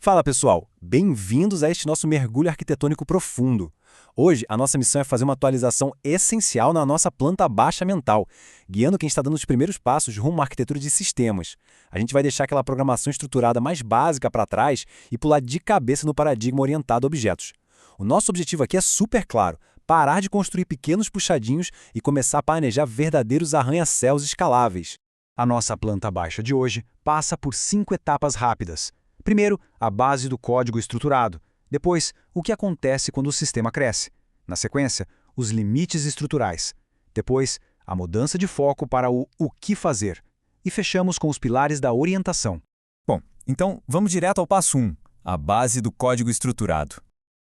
Fala pessoal, bem-vindos a este nosso mergulho arquitetônico profundo. Hoje, a nossa missão é fazer uma atualização essencial na nossa planta baixa mental, guiando quem está dando os primeiros passos rumo à arquitetura de sistemas. A gente vai deixar aquela programação estruturada mais básica para trás e pular de cabeça no paradigma orientado a objetos. O nosso objetivo aqui é super claro: parar de construir pequenos puxadinhos e começar a planejar verdadeiros arranha-céus escaláveis. A nossa planta baixa de hoje passa por 5 etapas rápidas. Primeiro, a base do código estruturado. Depois, o que acontece quando o sistema cresce. Na sequência, os limites estruturais. Depois, a mudança de foco para o que fazer. E fechamos com os pilares da orientação. Bom, então vamos direto ao passo 1, a base do código estruturado.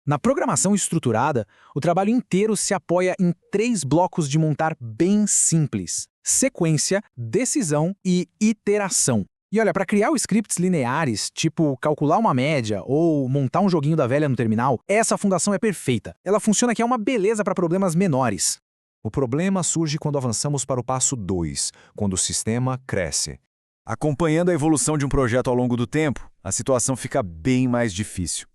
Na programação estruturada, o trabalho inteiro se apoia em 3 blocos de montar bem simples: sequência, decisão e iteração. E olha, para criar scripts lineares, tipo calcular uma média ou montar um joguinho da velha no terminal, essa fundação é perfeita. Ela funciona que é uma beleza para problemas menores. O problema surge quando avançamos para o passo 2, quando o sistema cresce. Acompanhando a evolução de um projeto ao longo do tempo, a situação fica bem mais difícil.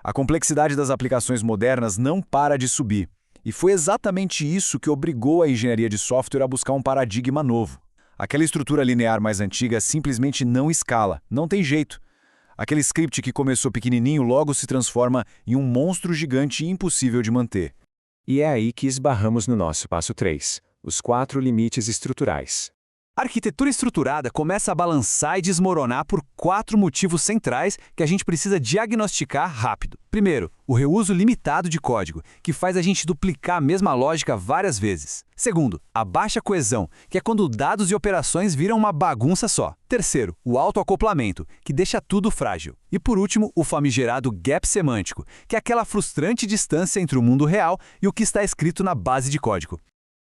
A complexidade das aplicações modernas não para de subir. E foi exatamente isso que obrigou a engenharia de software a buscar um paradigma novo. Aquela estrutura linear mais antiga simplesmente não escala, não tem jeito. Aquele script que começou pequenininho logo se transforma em um monstro gigante impossível de manter. E é aí que esbarramos no nosso passo 3, os 4 limites estruturais. A arquitetura estruturada começa a balançar e desmoronar por 4 motivos centrais que a gente precisa diagnosticar rápido. Primeiro, o reuso limitado de código, que faz a gente duplicar a mesma lógica várias vezes. Segundo, a baixa coesão, que é quando dados e operações viram uma bagunça só. Terceiro, o autoacoplamento, que deixa tudo frágil. E por último, o famigerado gap semântico, que é aquela frustrante distância entre o mundo real e o que está escrito na base de código.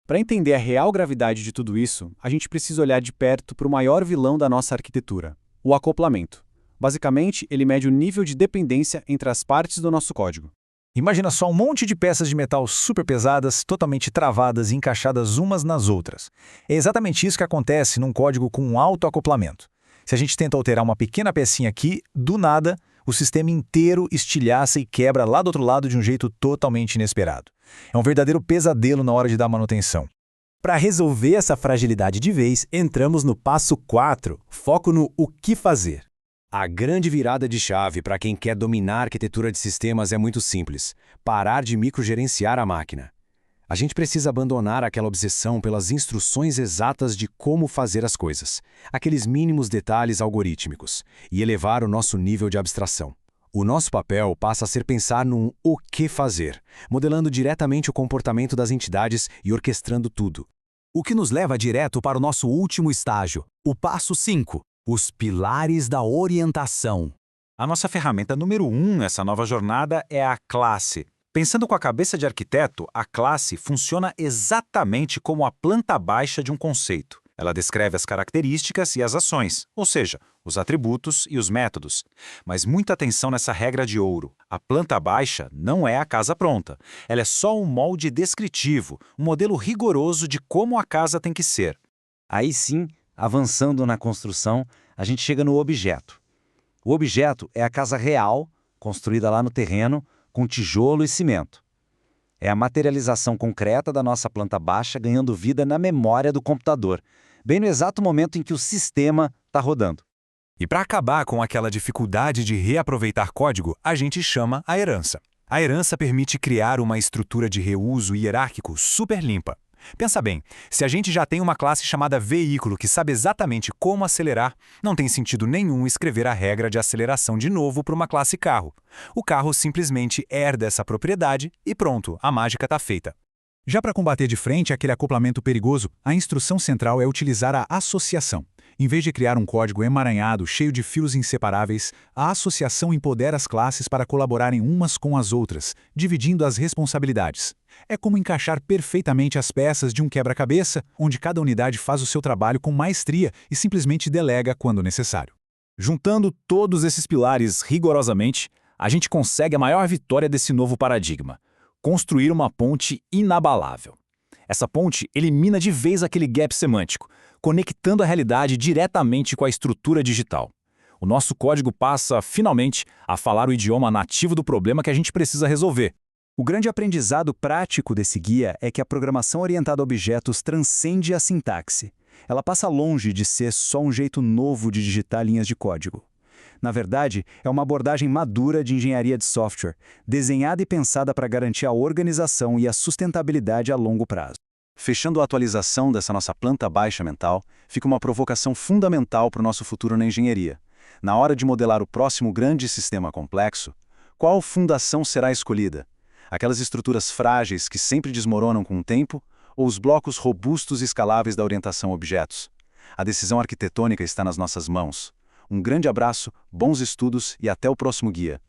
Para entender a real gravidade de tudo isso, a gente precisa olhar de perto para o maior vilão da nossa arquitetura: o acoplamento. Basicamente, ele mede o nível de dependência entre as partes do nosso código. Imagina só um monte de peças de metal super pesadas, totalmente travadas e encaixadas umas nas outras. É exatamente isso que acontece num código com um alto acoplamento. Se a gente tenta alterar uma pequena pecinha aqui, do nada, o sistema inteiro estilhaça e quebra lá do outro lado de um jeito totalmente inesperado. É um verdadeiro pesadelo na hora de dar manutenção. Para resolver essa fragilidade de vez, entramos no passo 4, foco no o que fazer. A grande virada de chave para quem quer dominar a arquitetura de sistemas é muito simples: parar de microgerenciar a máquina. A gente precisa abandonar aquela obsessão pelas instruções exatas de como fazer as coisas, aqueles mínimos detalhes algorítmicos, e elevar o nosso nível de abstração. O nosso papel passa a ser pensar num o que fazer, modelando diretamente o comportamento das entidades e orquestrando tudo. O que nos leva direto para o nosso último estágio, o passo 5, os pilares da orientação. A nossa ferramenta número 1 nessa nova jornada é a classe. Pensando com a cabeça de arquiteto, a classe funciona exatamente como a planta baixa de um conceito. Ela descreve as características e as ações, ou seja, os atributos e os métodos. Mas muita atenção nessa regra de ouro. A planta baixa não é a casa pronta. Ela é só um molde descritivo, um modelo rigoroso de como a casa tem que ser. Aí sim, avançando na construção, a gente chega no objeto. O objeto é a casa real, construída lá no terreno, com tijolo e cimento. É a materialização concreta da nossa planta baixa ganhando vida na memória do computador, bem no exato momento em que o sistema está rodando. E para acabar com aquela dificuldade de reaproveitar código, a gente chama a herança. A herança permite criar uma estrutura de reuso hierárquico super limpa. Pensa bem, se a gente já tem uma classe chamada veículo que sabe exatamente como acelerar, não tem sentido nenhum escrever a regra de aceleração de novo para uma classe carro. O carro simplesmente herda essa propriedade e pronto, a mágica está feita. Já para combater de frente aquele acoplamento perigoso, a instrução central é utilizar a associação. Em vez de criar um código emaranhado, cheio de fios inseparáveis, a associação empodera as classes para colaborarem umas com as outras, dividindo as responsabilidades. É como encaixar perfeitamente as peças de um quebra-cabeça, onde cada unidade faz o seu trabalho com maestria e simplesmente delega quando necessário. Juntando todos esses pilares rigorosamente, a gente consegue a maior vitória desse novo paradigma: construir uma ponte inabalável. Essa ponte elimina de vez aquele gap semântico, conectando a realidade diretamente com a estrutura digital. o nosso código passa, finalmente, a falar o idioma nativo do problema que a gente precisa resolver. O grande aprendizado prático desse guia é que a programação orientada a objetos transcende a sintaxe. Ela passa longe de ser só um jeito novo de digitar linhas de código. Na verdade, é uma abordagem madura de engenharia de software, desenhada e pensada para garantir a organização e a sustentabilidade a longo prazo. Fechando a atualização dessa nossa planta baixa mental, fica uma provocação fundamental para o nosso futuro na engenharia. Na hora de modelar o próximo grande sistema complexo, qual fundação será escolhida? Aquelas estruturas frágeis que sempre desmoronam com o tempo, ou os blocos robustos e escaláveis da orientação a objetos? A decisão arquitetônica está nas nossas mãos. Um grande abraço, bons estudos e até o próximo guia.